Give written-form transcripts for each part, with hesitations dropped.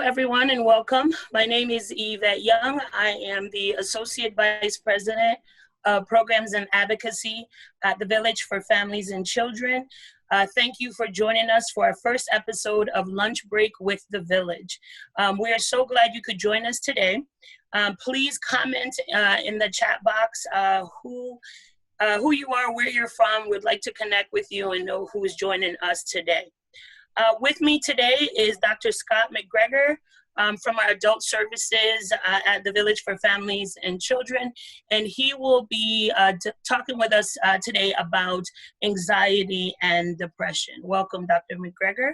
everyone, and welcome. My name is Yvette Young. I am the Associate Vice President of Programs and Advocacy at the Village for Families and Children. Thank you for joining us for our first episode of Lunch Break with the Village. We are so glad you could join us today. Please comment in the chat box who you are, where you're from. We'd like to connect with you and know who is joining us today. With me today is Dr. Scott MacGregor from our Adult Services at the Village for Families and Children, and he will be talking with us today about anxiety and depression. Welcome, Dr. MacGregor.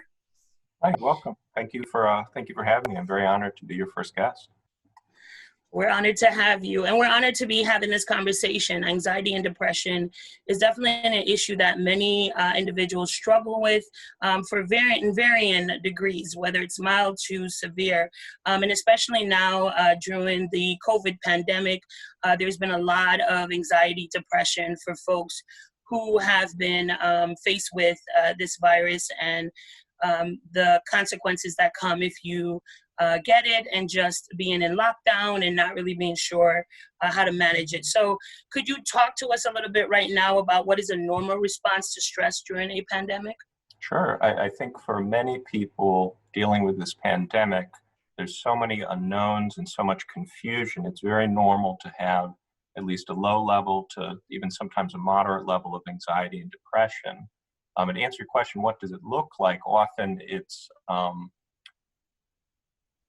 Hi, welcome. Thank you for having me. I'm very honored to be your first guest. We're honored to have you, and we're honored to be having this conversation. Anxiety and depression is definitely an issue that many individuals struggle with for varying degrees, whether it's mild to severe. And especially now during the COVID pandemic, there's been a lot of anxiety, depression for folks who have been faced with this virus and the consequences that come if you get it, and just being in lockdown and not really being sure how to manage it. So could you talk to us a little bit right now about what is a normal response to stress during a pandemic? Sure. I think for many people dealing with this pandemic, there's so many unknowns and so much confusion. It's very normal to have at least a low level to even sometimes a moderate level of anxiety and depression. And to answer your question, what does it look like? Often it's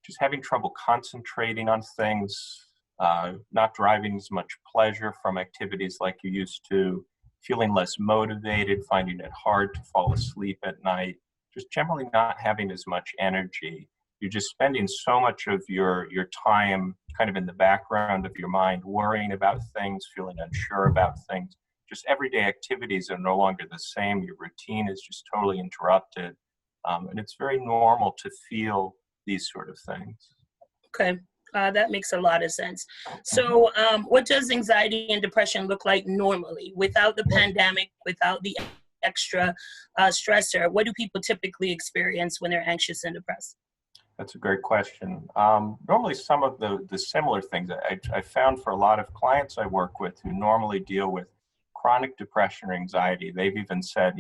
just having trouble concentrating on things, not deriving as much pleasure from activities like you used to, feeling less motivated, finding it hard to fall asleep at night, just generally not having as much energy. You're just spending so much of your time kind of in the background of your mind, worrying about things, feeling unsure about things. Just everyday activities are no longer the same. Your routine is just totally interrupted. And it's very normal to feel these sort of things. Okay, that makes a lot of sense. So what does anxiety and depression look like normally without the pandemic, without the extra stressor? What do people typically experience when they're anxious and depressed? That's a great question. Normally some of the similar things I found for a lot of clients I work with who normally deal with chronic depression or anxiety, they've even said,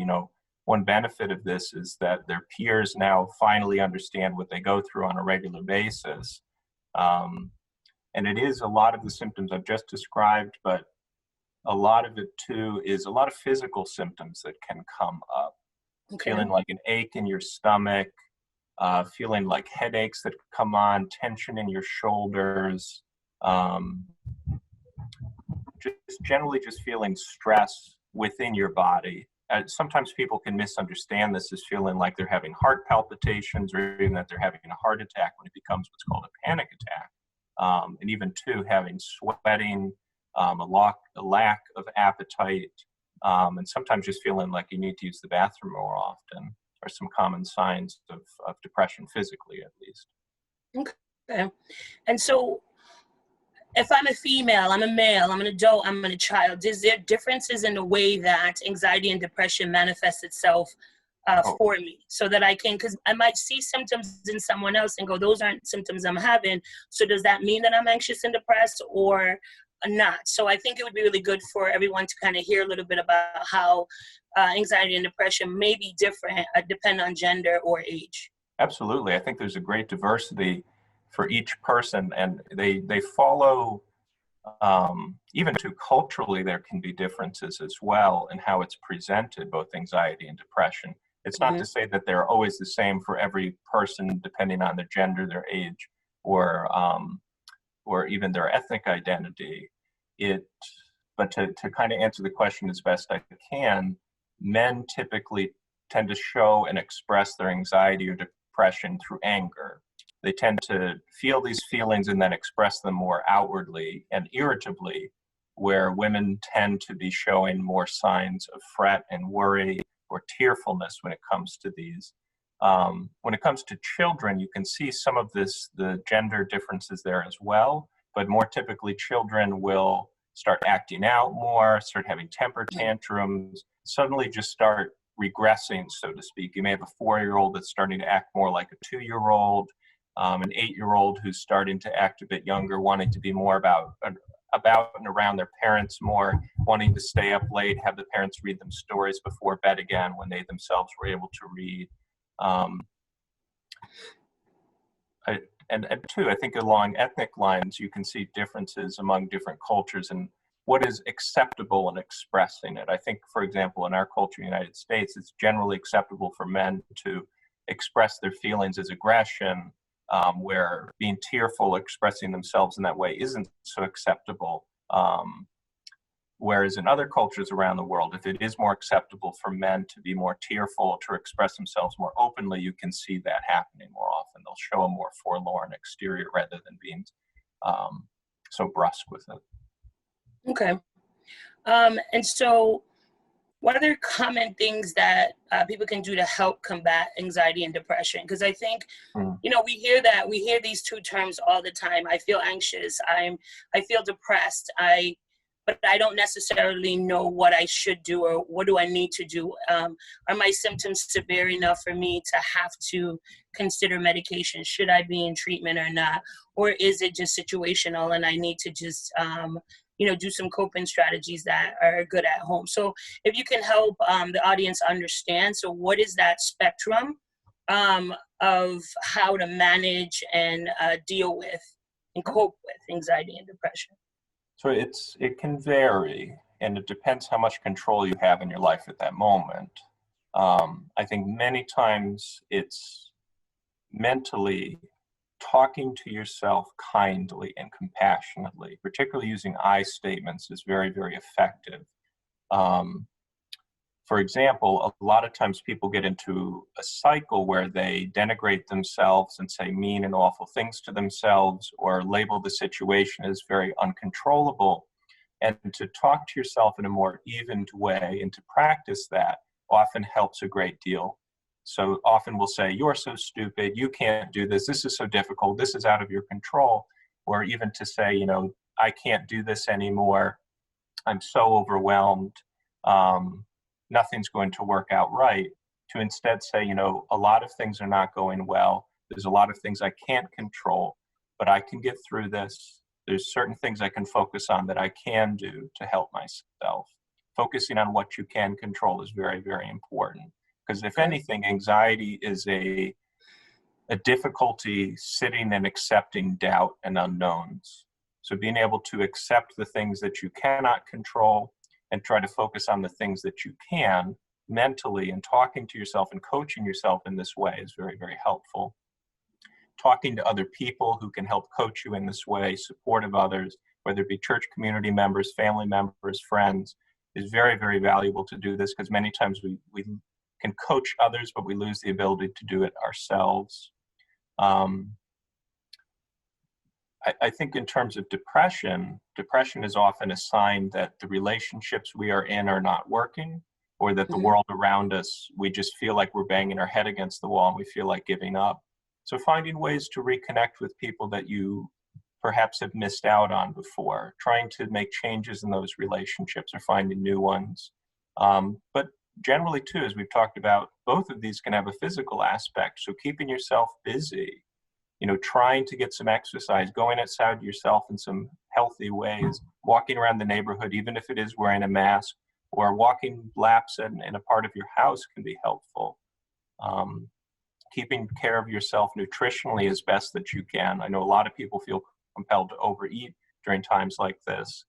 one benefit of this is that their peers now finally understand what they go through on a regular basis. And it is a lot of the symptoms I've just described, but a lot of it too is a lot of physical symptoms that can come up. Okay. Feeling like an ache in your stomach, feeling like headaches that come on, tension in your shoulders, just generally just feeling stress within your body. Sometimes people can misunderstand this as feeling like they're having heart palpitations or even that they're having a heart attack when it becomes what's called a panic attack. And even too, having sweating, a lack of appetite, and sometimes just feeling like you need to use the bathroom more often are some common signs of depression physically, at least. Okay. And so if I'm a female, I'm a male, I'm an adult, I'm a child, is there differences in the way that anxiety and depression manifests itself for me, so that I can, because I might see symptoms in someone else and go, those aren't symptoms I'm having, so does that mean that I'm anxious and depressed or not? So I think it would be really good for everyone to kind of hear a little bit about how anxiety and depression may be different, depending on gender or age. Absolutely. I think there's a great diversity for each person, and they follow, even too culturally, there can be differences as well in how it's presented, both anxiety and depression. It's not to say that they're always the same for every person, depending on their gender, their age, or even their ethnic identity. But to kind of answer the question as best I can, men typically tend to show and express their anxiety or depression through anger. They tend to feel these feelings and then express them more outwardly and irritably, where women tend to be showing more signs of fret and worry or tearfulness when it comes to these. When it comes to children, you can see some of the gender differences there as well, but more typically children will start acting out more, start having temper tantrums, suddenly just start regressing, so to speak. You may have a 4-year-old that's starting to act more like a 2-year-old. an 8-year-old who's starting to act a bit younger, wanting to be more about and around their parents more, wanting to stay up late, have the parents read them stories before bed again when they themselves were able to read. And two, I think along ethnic lines, you can see differences among different cultures and what is acceptable in expressing it. I think, for example, in our culture in the United States, it's generally acceptable for men to express their feelings as aggression, where being tearful, expressing themselves in that way isn't so acceptable. Whereas in other cultures around the world, if it is more acceptable for men to be more tearful, to express themselves more openly, you can see that happening more often. They'll show a more forlorn exterior rather than being so brusque with it. Okay. And so what are common things that people can do to help combat anxiety and depression? Because I think, you know, we hear these two terms all the time. I feel anxious. I feel depressed. But I don't necessarily know what I should do or what do I need to do. Are my symptoms severe enough for me to have to consider medication? Should I be in treatment or not? Or is it just situational and I need to just, you know, do some coping strategies that are good at home? So if you can help the audience understand, so what is that spectrum of how to manage and deal with and cope with anxiety and depression? So it can vary, and it depends how much control you have in your life at that moment. I think many times it's mentally talking to yourself kindly and compassionately, particularly using I statements, is very, very effective. For example, a lot of times people get into a cycle where they denigrate themselves and say mean and awful things to themselves or label the situation as very uncontrollable. And to talk to yourself in a more evened way and to practice that often helps a great deal. So often we'll say, you're so stupid, you can't do this, this is so difficult, this is out of your control. Or even to say, you know, I can't do this anymore, I'm so overwhelmed. Nothing's going to work out right, to instead say, you know, a lot of things are not going well. There's a lot of things I can't control, but I can get through this. There's certain things I can focus on that I can do to help myself. Focusing on what you can control is very, very important. Because if anything, anxiety is a difficulty sitting and accepting doubt and unknowns. So being able to accept the things that you cannot control and try to focus on the things that you can mentally, and talking to yourself and coaching yourself in this way is very, very helpful. Talking to other people who can help coach you in this way, supportive others, whether it be church community members, family members, friends, is very, very valuable to do this, because many times we can coach others, but we lose the ability to do it ourselves. I think in terms of depression is often a sign that the relationships we are in are not working, or that the world around us, we just feel like we're banging our head against the wall and we feel like giving up. So finding ways to reconnect with people that you perhaps have missed out on before, trying to make changes in those relationships or finding new ones. But generally too, as we've talked about, both of these can have a physical aspect. So keeping yourself busy, you know, trying to get some exercise, going outside yourself in some healthy ways, walking around the neighborhood, even if it is wearing a mask, or walking laps in a part of your house can be helpful. Keeping care of yourself nutritionally as best that you can. I know a lot of people feel compelled to overeat during times like this.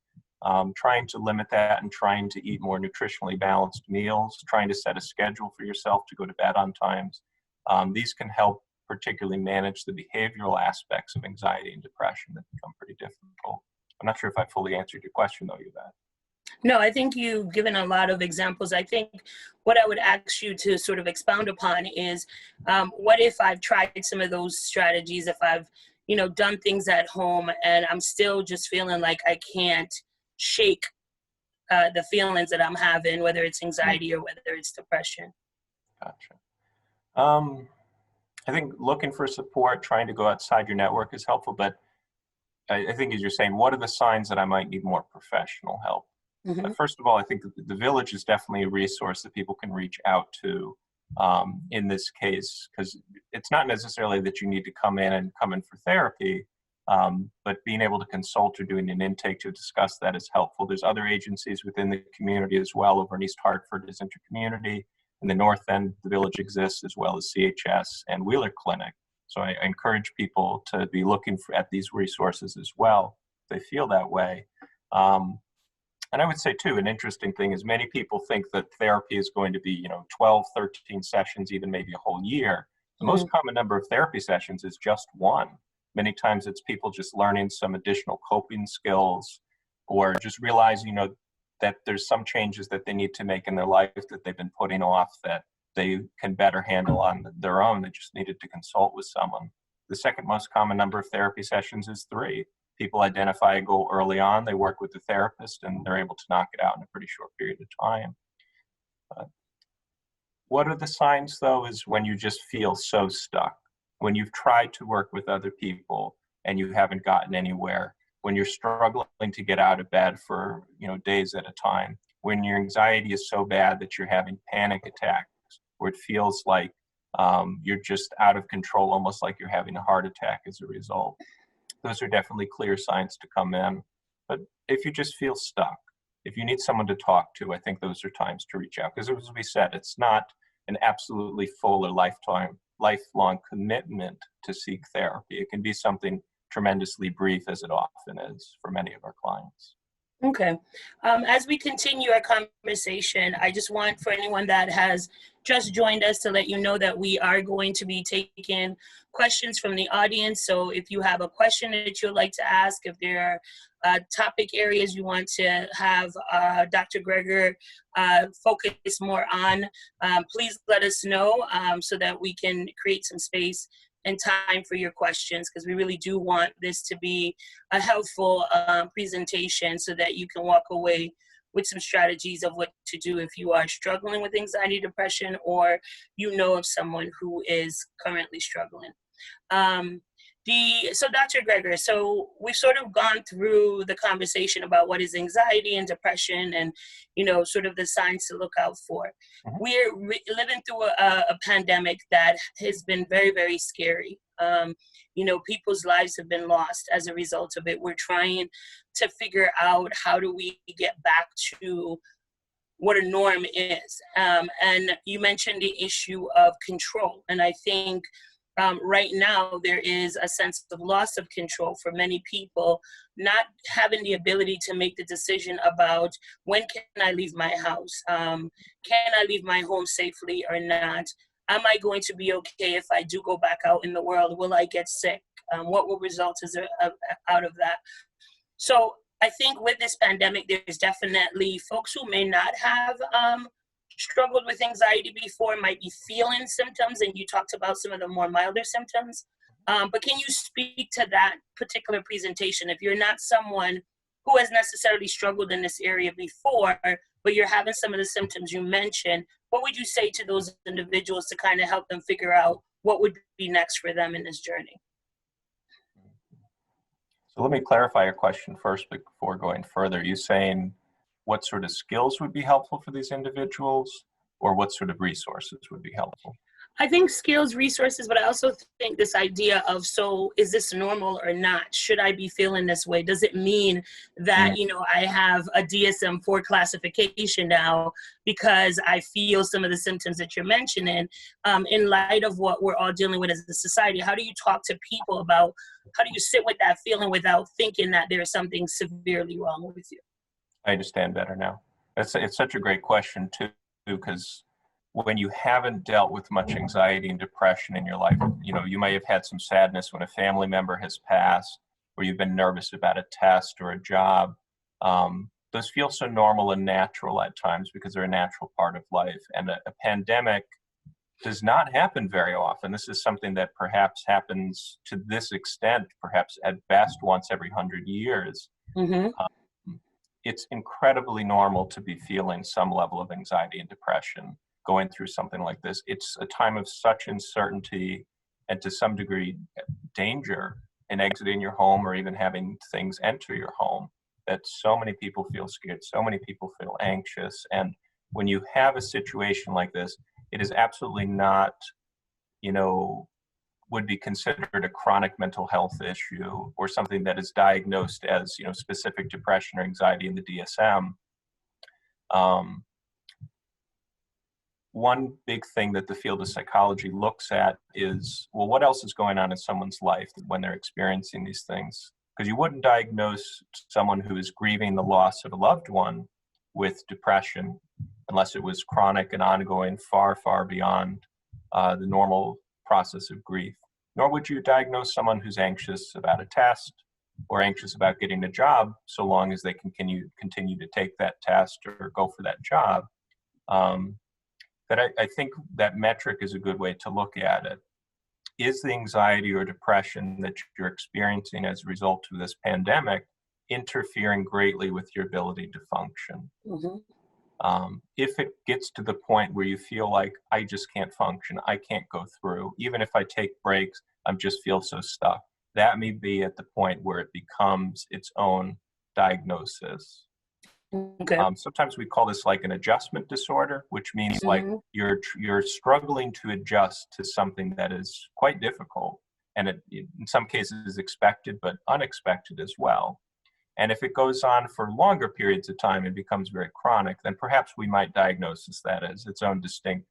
Trying to limit that and trying to eat more nutritionally balanced meals, trying to set a schedule for yourself to go to bed on times. These can help particularly manage the behavioral aspects of anxiety and depression that become pretty difficult. I'm not sure if I fully answered your question though, Yvette. No, I think you've given a lot of examples. I think what I would ask you to sort of expound upon is, what if I've tried some of those strategies, if I've, you know, done things at home and I'm still just feeling like I can't shake the feelings that I'm having, whether it's anxiety or whether it's depression? Gotcha. I think looking for support, trying to go outside your network is helpful, but I think as you're saying, what are the signs that I might need more professional help? First of all, I think the village is definitely a resource that people can reach out to. in this case, because it's not necessarily that you need to come in for therapy, but being able to consult or doing an intake to discuss that is helpful. There's other agencies within the community as well. Over in East Hartford is Intercommunity. In the North End, the Village exists, as well as CHS and Wheeler Clinic. So I encourage people to be looking at these resources as well, if they feel that way. And I would say too, an interesting thing is many people think that therapy is going to be, 12, 13 sessions, even maybe a whole year. The most common number of therapy sessions is just one. Many times it's people just learning some additional coping skills, or just realizing, that there's some changes that they need to make in their life that they've been putting off that they can better handle on their own. They just needed to consult with someone. The second most common number of therapy sessions is 3. People identify a goal early on, they work with the therapist, and they're able to knock it out in a pretty short period of time. What are the signs, though, is when you just feel so stuck, when you've tried to work with other people and you haven't gotten anywhere, when you're struggling to get out of bed for days at a time, when your anxiety is so bad that you're having panic attacks, where it feels like you're just out of control, almost like you're having a heart attack as a result. Those are definitely clear signs to come in. But if you just feel stuck, if you need someone to talk to, I think those are times to reach out. Because as we said, it's not an absolutely full or lifelong commitment to seek therapy. It can be something tremendously brief, as it often is for many of our clients. Okay. As we continue our conversation, I just want for anyone that has just joined us to let you know that we are going to be taking questions from the audience. So if you have a question that you'd like to ask, if there are topic areas you want to have Dr. Greger focus more on, please let us know so that we can create some space and time for your questions, because we really do want this to be a helpful presentation so that you can walk away with some strategies of what to do if you are struggling with anxiety, depression, or of someone who is currently struggling. So Dr. Greger, so we've sort of gone through the conversation about what is anxiety and depression and, sort of the signs to look out for. We're living through a pandemic that has been very, very scary. People's lives have been lost as a result of it. We're trying to figure out how do we get back to what a norm is. And you mentioned the issue of control. And I think right now, there is a sense of loss of control for many people, not having the ability to make the decision about when can I leave my house? Can I leave my home safely or not? Am I going to be okay if I do go back out in the world? Will I get sick? What will result out of that? So I think with this pandemic, there's definitely folks who may not have struggled with anxiety before, might be feeling symptoms, and you talked about some of the more milder symptoms. But can you speak to that particular presentation? If you're not someone who has necessarily struggled in this area before, but you're having some of the symptoms you mentioned, what would you say to those individuals to kind of help them figure out what would be next for them in this journey? So let me clarify your question first before going further. Are you saying what sort of skills would be helpful for these individuals, or what sort of resources would be helpful? I think skills, resources, but I also think this idea of, so is this normal or not? Should I be feeling this way? Does it mean that, I have a DSM-4 classification now because I feel some of the symptoms that you're mentioning? In light of what we're all dealing with as a society, how do you talk to people about, how do you sit with that feeling without thinking that there's something severely wrong with you? I understand better now. It's such a great question too, because when you haven't dealt with much anxiety and depression in your life, you may have had some sadness when a family member has passed, or you've been nervous about a test or a job. Those feel so normal and natural at times because they're a natural part of life. And a pandemic does not happen very often. This is something that perhaps happens to this extent, perhaps at best once every 100 years. It's incredibly normal to be feeling some level of anxiety and depression going through something like this. It's a time of such uncertainty and to some degree danger in exiting your home or even having things enter your home that so many people feel scared, so many people feel anxious. And when you have a situation like this, it is absolutely not, you know, would be considered a chronic mental health issue or something that is diagnosed as, you know, specific depression or anxiety in the DSM. One big thing that the field of psychology looks at is, well, what else is going on in someone's life when they're experiencing these things? Because you wouldn't diagnose someone who is grieving the loss of a loved one with depression unless it was chronic and ongoing, far, far beyond the normal process of grief. Nor would you diagnose someone who's anxious about a test or anxious about getting a job, so long as they can continue to take that test or go for that job. But I think that metric is a good way to look at it. Is the anxiety or depression that you're experiencing as a result of this pandemic interfering greatly with your ability to function? If it gets to the point where you feel like, I just can't function, I can't go through, even if I take breaks, I just feel so stuck, that may be at the point where it becomes its own diagnosis. Okay. Sometimes we call this like an adjustment disorder, which means like you're struggling to adjust to something that is quite difficult, and it in some cases is expected but unexpected as well. And if it goes on for longer periods of time and becomes very chronic, then perhaps we might diagnose that as its own distinct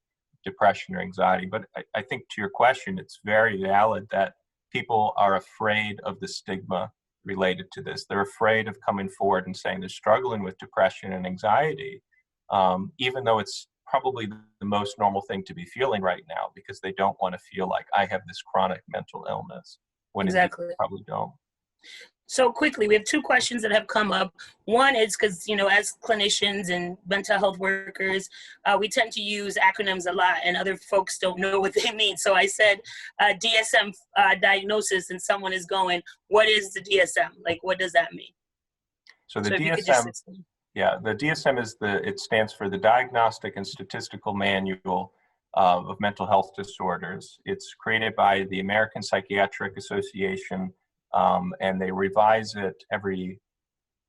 depression or anxiety. But I think to your question, it's very valid that people are afraid of the stigma related to this. They're afraid of coming forward and saying they're struggling with depression and anxiety, even though it's probably the most normal thing to be feeling right now, because they don't want to feel like I have this chronic mental illness, when exactly. They probably don't. So quickly, we have two questions that have come up. One is because, you know, as clinicians and mental health workers, we tend to use acronyms a lot and other folks don't know what they mean. So I said DSM diagnosis, and someone is going, what is the DSM? Like, what does that mean? So the DSM, yeah, the DSM is it stands for the Diagnostic and Statistical Manual of Mental Health Disorders. It's created by the American Psychiatric Association, and they revise it every,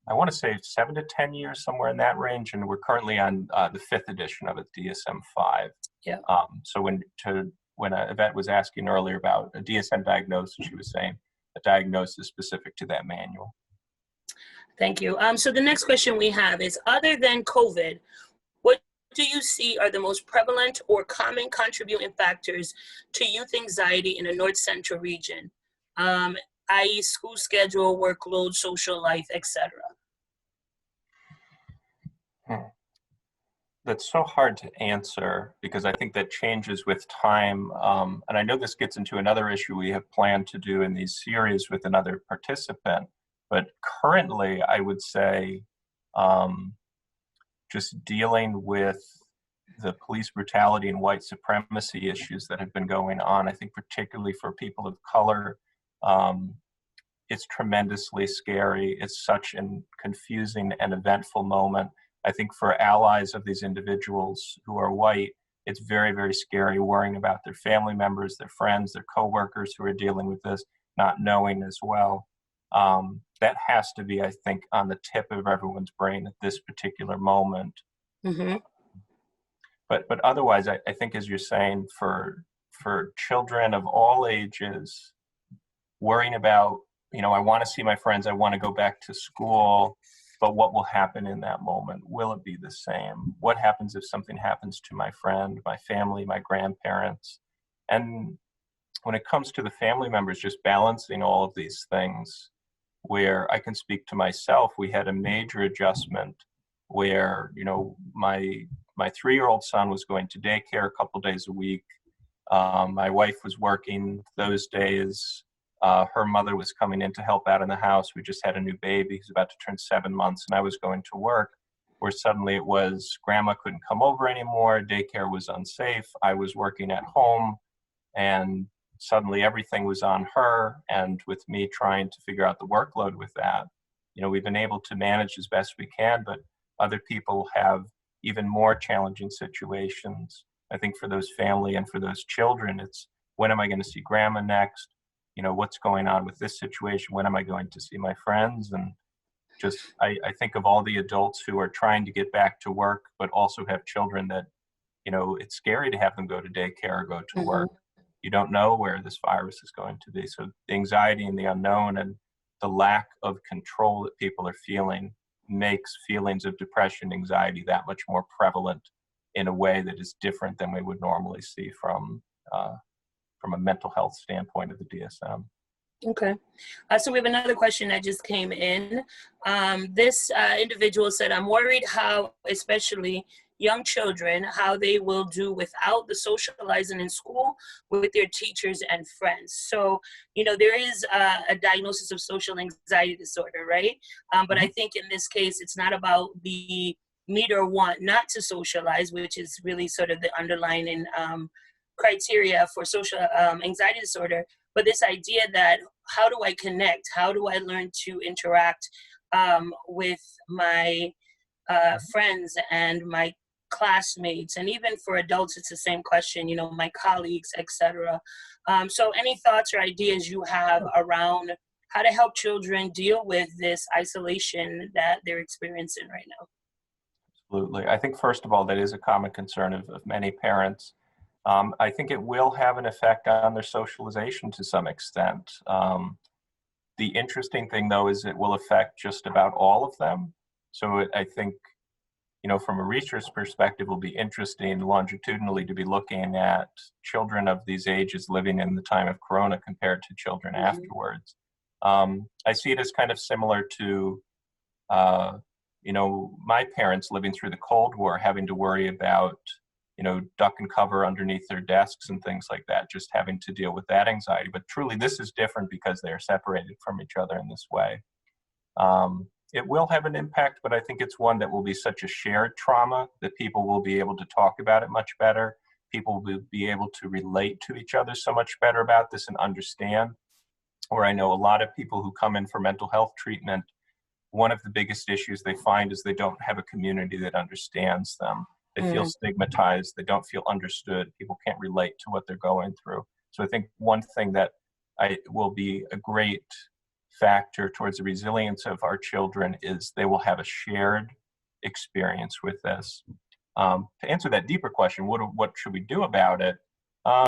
I want to say 7 to 10 years, somewhere in that range. And we're currently on the 5th edition of it, DSM-5. Yeah. So when Yvette was asking earlier about a DSM diagnosis, she was saying a diagnosis specific to that manual. Thank you. So the next question we have is, other than COVID, what do you see are the most prevalent or common contributing factors to youth anxiety in the North Central region? I.e. school schedule, workload, social life, etc. That's so hard to answer, because I think that changes with time. And I know this gets into another issue we have planned to do in these series with another participant. But currently, I would say just dealing with the police brutality and white supremacy issues that have been going on, I think particularly for people of color, it's tremendously scary. It's such a confusing and eventful moment. I think for allies of these individuals who are white, it's very, very scary worrying about their family members, their friends, their coworkers who are dealing with this, not knowing as well. That has to be, I think, on the tip of everyone's brain at this particular moment. Mm-hmm. But otherwise, I think, as you're saying, for children of all ages, worrying about, you know, I want to see my friends, I want to go back to school, but what will happen in that moment? Will it be the same? What happens if something happens to my friend, my family, my grandparents? And when it comes to the family members, just balancing all of these things, where I can speak to myself, we had a major adjustment where, you know, my 3-year-old son was going to daycare a couple days a week. My wife was working those days. Her mother was coming in to help out in the house. We just had a new baby who's about to turn 7 months, and I was going to work, where suddenly it was grandma couldn't come over anymore. Daycare was unsafe. I was working at home, and suddenly everything was on her, and with me trying to figure out the workload with that. You know, we've been able to manage as best we can, but other people have even more challenging situations. I think for those family and for those children, it's, when am I going to see grandma next? You know, what's going on with this situation? When am I going to see my friends? And just, I think of all the adults who are trying to get back to work, but also have children that it's scary to have them go to daycare or go to Mm-hmm. work. You don't know where this virus is going to be. So the anxiety and the unknown and the lack of control that people are feeling makes feelings of depression, anxiety that much more prevalent in a way that is different than we would normally see from a mental health standpoint of the DSM. Okay. So we have another question that just came in. This individual said, I'm worried how, especially young children, how they will do without the socializing in school with their teachers and friends. So, there is a diagnosis of social anxiety disorder, right? But I think in this case, it's not about the need or want not to socialize, which is really sort of the underlying criteria for social anxiety disorder. But this idea that how do I connect? How do I learn to interact with my friends and my classmates? And even for adults, it's the same question, my colleagues, etc. So any thoughts or ideas you have around how to help children deal with this isolation that they're experiencing right now? Absolutely. I think, first of all, that is a common concern of many parents. I think it will have an effect on their socialization to some extent. The interesting thing, though, is it will affect just about all of them. So I think, from a research perspective, it will be interesting longitudinally to be looking at children of these ages living in the time of Corona compared to children afterwards. I see it as kind of similar to, my parents living through the Cold War, having to worry about duck and cover underneath their desks and things like that, just having to deal with that anxiety. But truly, this is different because they are separated from each other in this way. It will have an impact, but I think it's one that will be such a shared trauma that people will be able to talk about it much better. People will be able to relate to each other so much better about this and understand. Where I know a lot of people who come in for mental health treatment, one of the biggest issues they find is they don't have a community that understands them. They feel stigmatized. They don't feel understood. People can't relate to what they're going through. So I think one thing that will be a great factor towards the resilience of our children is they will have a shared experience with this. To answer that deeper question, what should we do about it? I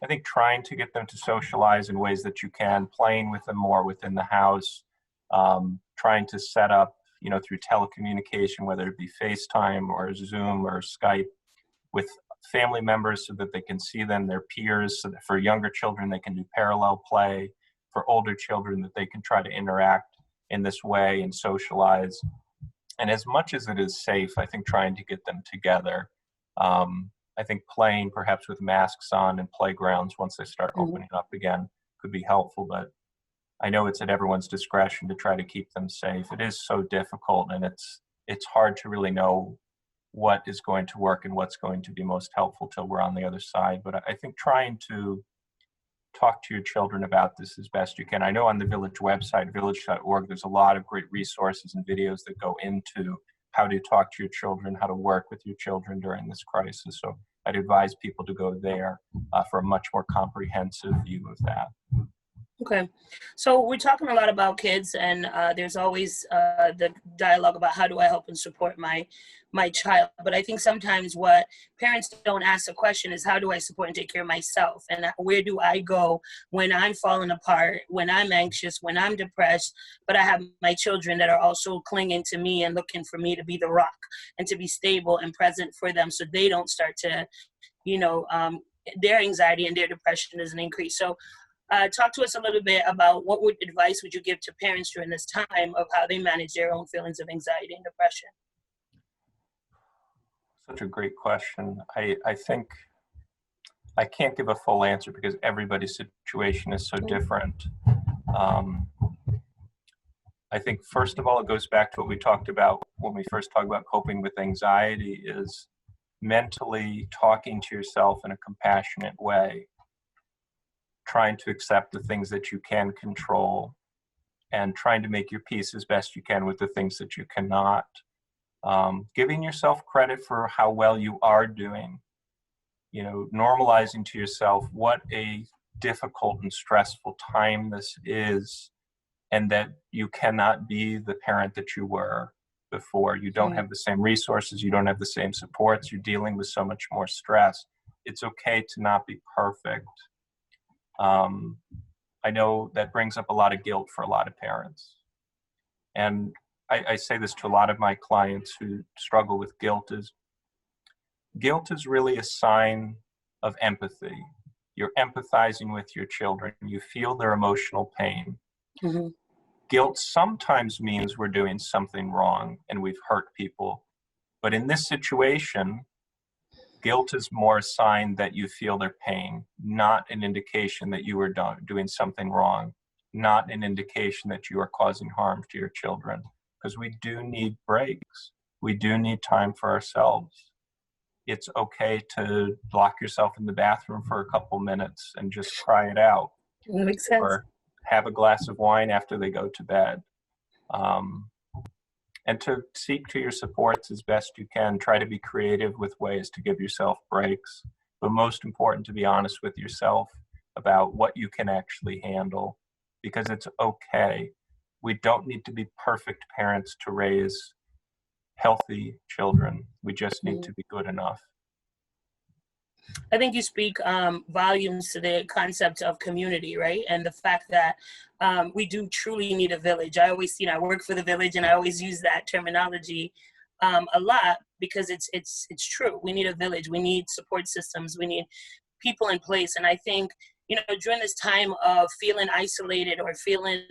think trying to get them to socialize in ways that you can, playing with them more within the house, trying to set up through telecommunication, whether it be FaceTime or Zoom or Skype, with family members so that they can see them, their peers, so that for younger children, they can do parallel play, for older children, that they can try to interact in this way and socialize. And as much as it is safe, I think trying to get them together, I think playing perhaps with masks on in playgrounds once they start opening up again could be helpful, but I know it's at everyone's discretion to try to keep them safe. It is so difficult, and it's hard to really know what is going to work and what's going to be most helpful till we're on the other side. But I think trying to talk to your children about this as best you can. I know on the Village website, village.org, there's a lot of great resources and videos that go into how to talk to your children, how to work with your children during this crisis. So I'd advise people to go there for a much more comprehensive view of that. Okay, so we're talking a lot about kids, and there's always the dialogue about how do I help and support my child. But I think sometimes what parents don't ask the question is, how do I support and take care of myself? And where do I go when I'm falling apart, when I'm anxious, when I'm depressed, but I have my children that are also clinging to me and looking for me to be the rock and to be stable and present for them so they don't start to, their anxiety and their depression doesn't increase. So talk to us a little bit about what advice would you give to parents during this time of how they manage their own feelings of anxiety and depression? Such a great question. I think I can't give a full answer because everybody's situation is so different. I think, first of all, it goes back to what we talked about when we first talked about coping with anxiety, is mentally talking to yourself in a compassionate way, trying to accept the things that you can control, and trying to make your peace as best you can with the things that you cannot. Giving yourself credit for how well you are doing, normalizing to yourself what a difficult and stressful time this is, and that you cannot be the parent that you were before. You don't have the same resources. You don't have the same supports. You're dealing with so much more stress. It's okay to not be perfect. I know that brings up a lot of guilt for a lot of parents. And I say this to a lot of my clients who struggle with guilt is really a sign of empathy. You're empathizing with your children. You feel their emotional pain. Mm-hmm. Guilt sometimes means we're doing something wrong and we've hurt people. But in this situation, guilt is more a sign that you feel their pain, not an indication that you are doing something wrong, not an indication that you are causing harm to your children. Because we do need breaks. We do need time for ourselves. It's okay to lock yourself in the bathroom for a couple minutes and just cry it out. That makes sense. Or have a glass of wine after they go to bed. And to seek to your supports as best you can. Try to be creative with ways to give yourself breaks. But most important, to be honest with yourself about what you can actually handle. Because it's okay. We don't need to be perfect parents to raise healthy children. We just need to be good enough. I think you speak volumes to the concept of community, right? And the fact that we do truly need a village. I always, I work for the village, and I always use that terminology a lot because it's true. We need a village. We need support systems. We need people in place. And I think, during this time of feeling isolated or feeling,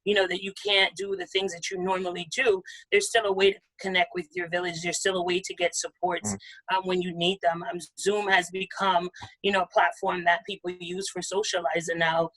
that you can't do the things that you normally do, there's still a way to connect with your village. There's still a way to get supports when you need them. Zoom has become, a platform that people use for socializing now,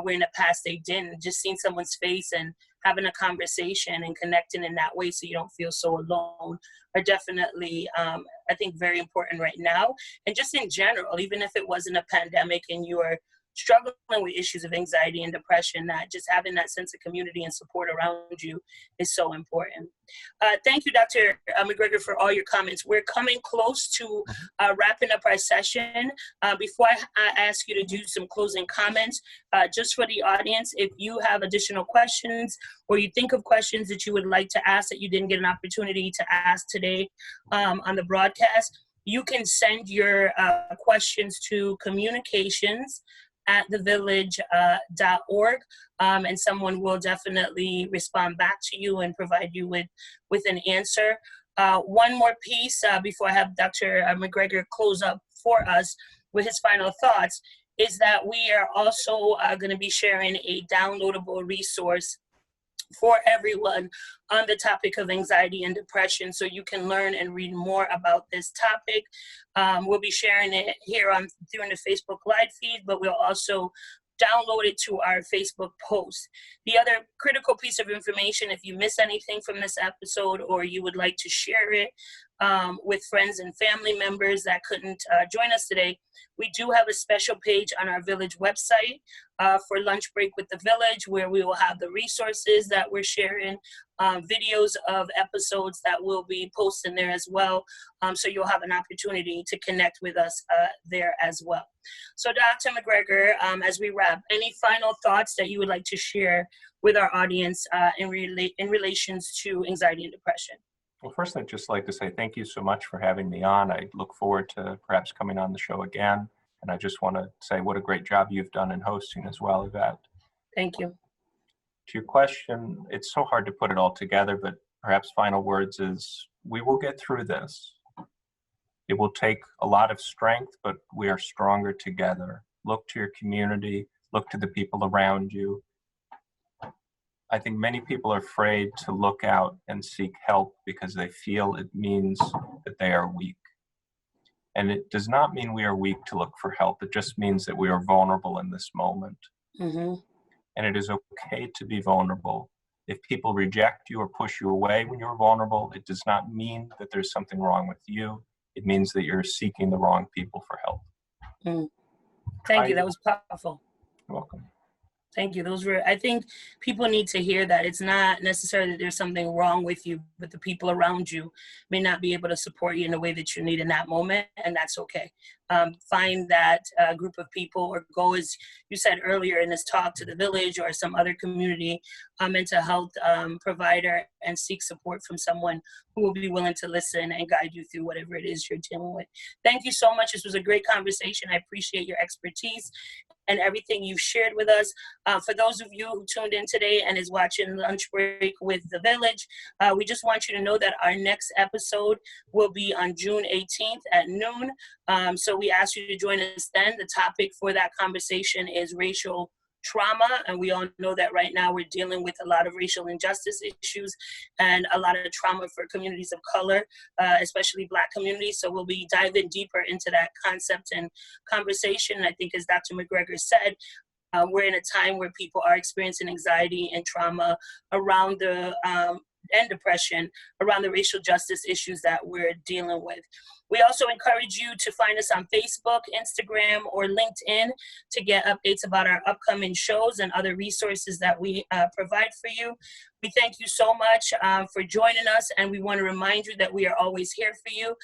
where in the past they didn't. Just seeing someone's face and having a conversation and connecting in that way so you don't feel so alone are definitely, I think, very important right now. And just in general, even if it wasn't a pandemic and you are struggling with issues of anxiety and depression, that just having that sense of community and support around you is so important. Thank you, Dr. MacGregor, for all your comments. We're coming close to wrapping up our session. Before I ask you to do some closing comments, just for the audience, if you have additional questions or you think of questions that you would like to ask that you didn't get an opportunity to ask today on the broadcast, you can send your questions to communications@thevillage.org, and someone will definitely respond back to you and provide you with an answer. One more piece before I have Dr. MacGregor close up for us with his final thoughts is that we are also going to be sharing a downloadable resource for everyone on the topic of anxiety and depression, so you can learn and read more about this topic. We'll be sharing it here during the Facebook Live feed, but we'll also download it to our Facebook post. The other critical piece of information, if you miss anything from this episode or you would like to share it with friends and family members that couldn't join us today, we do have a special page on our Village website for Lunch Break with the Village, where we will have the resources that we're sharing, videos of episodes that we'll be posting there as well. So you'll have an opportunity to connect with us there as well. So Dr. MacGregor, as we wrap, any final thoughts that you would like to share with our audience in relations to anxiety and depression? Well, first, I'd just like to say thank you so much for having me on. I look forward to perhaps coming on the show again. And I just want to say what a great job you've done in hosting as well, Yvette. Thank you. To your question, it's so hard to put it all together, but perhaps final words is we will get through this. It will take a lot of strength, but we are stronger together. Look to your community, look to the people around you. I think many people are afraid to look out and seek help because they feel it means that they are weak. And it does not mean we are weak to look for help. It just means that we are vulnerable in this moment. Mm-hmm. And it is okay to be vulnerable. If people reject you or push you away when you're vulnerable, it does not mean that there's something wrong with you. It means that you're seeking the wrong people for help. Thank you. That was powerful. You're welcome. Thank you. I think people need to hear that. It's not necessarily that there's something wrong with you, but the people around you may not be able to support you in the way that you need in that moment, and that's okay. Find that group of people, or go, as you said earlier in this talk, to the Village or some other community mental health provider and seek support from someone who will be willing to listen and guide you through whatever it is you're dealing with. Thank you so much. This was a great conversation. I appreciate your expertise and everything you've shared with us. For those of you who tuned in today and is watching Lunch Break with The Village, we just want you to know that our next episode will be on June 18th at noon. So we ask you to join us then. The topic for that conversation is racial trauma, and we all know that right now we're dealing with a lot of racial injustice issues and a lot of trauma for communities of color, especially Black communities. So we'll be diving deeper into that concept and conversation. I think, as Dr. MacGregor said, we're in a time where people are experiencing anxiety and trauma around the and depression around the racial justice issues that we're dealing with. We also encourage you to find us on Facebook, Instagram, or LinkedIn to get updates about our upcoming shows and other resources that we provide for you. We thank you so much for joining us, and we want to remind you that we are always here for you.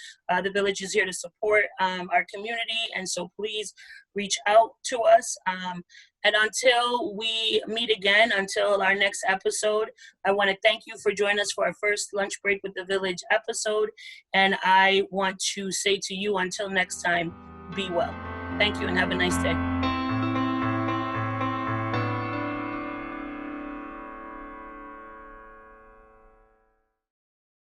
The Village is here to support our community, and so please reach out to us. And until we meet again, until our next episode, I want to thank you for joining us for our first Lunch Break with the Village episode. And I want to say to you, until next time, be well. Thank you and have a nice day.